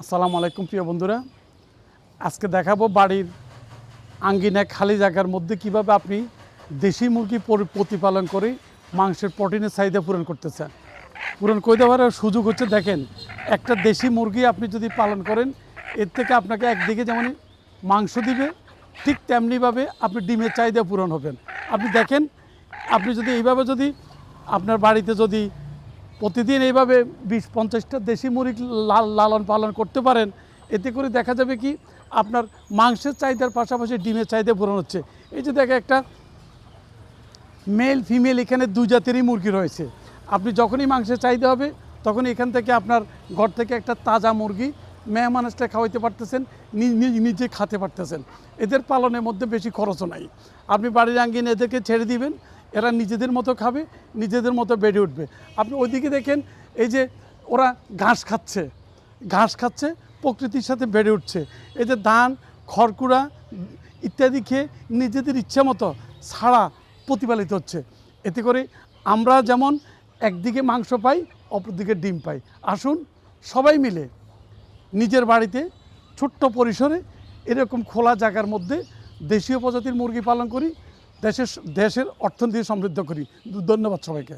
আসসালামু আলাইকুম প্রিয় বন্ধুরা, আজকে দেখাবো বাড়ির আঙ্গিনায় খালি জায়গার মধ্যে কিভাবে আপনি দেশি মুরগি প্রতিপালন করে মাংসের প্রোটিনের চাহিদা পূরণ করতে চান। পূরণ করে দেওয়ার সুযোগ হচ্ছে, দেখেন, একটা দেশি মুরগি আপনি যদি পালন করেন, এর থেকে আপনাকে একদিকে যেমন মাংস দিবে, ঠিক তেমনিভাবে আপনি ডিমের চাহিদা পূরণ হবেন। আপনি দেখেন, আপনি যদি এইভাবে যদি আপনার বাড়িতে যদি প্রতিদিন এইভাবে 20-50টা দেশি মুরগি লালন পালন করতে পারেন, এতে করে দেখা যাবে কি আপনার মাংসের চাহিদার পাশাপাশি ডিমের চাহিদা পূরণ হচ্ছে। এই যে দেখে একটা মেল ফিমেল এখানে দুই জাতেরই মুরগি রয়েছে। আপনি যখনই মাংসের চাহিদা হবে তখন এখান থেকে আপনার ঘর থেকে একটা তাজা মুরগি মেহমানটা খাওয়াইতে পারতেছেন, নিজে খেতে পারতেছেন। এদের পালনের মধ্যে বেশি খরচও নাই। আপনি বাড়ির আঙ্গিনে এদেরকে ছেড়ে দিবেন, এরা নিজেদের মতো খাবে, নিজেদের মতো বেড়ে উঠবে। আপনি ওইদিকে দেখেন, এই যে ওরা ঘাস খাচ্ছে, প্রকৃতির সাথে বেড়ে উঠছে। এই যে ধান, খড়কুড়া ইত্যাদি খেয়ে নিজেদের ইচ্ছা মতো ছাড়া প্রতিপালিত হচ্ছে। এতে করে আমরা যেমন একদিকে মাংস পাই, অপরদিকে ডিম পাই। আসুন সবাই মিলে নিজের বাড়িতে ছোট্ট পরিসরে এরকম খোলা জায়গার মধ্যে দেশীয় প্রজাতির মুরগি পালন করি, দেশের অর্থনীতি সমৃদ্ধ করি। ধন্যবাদ সবাইকে।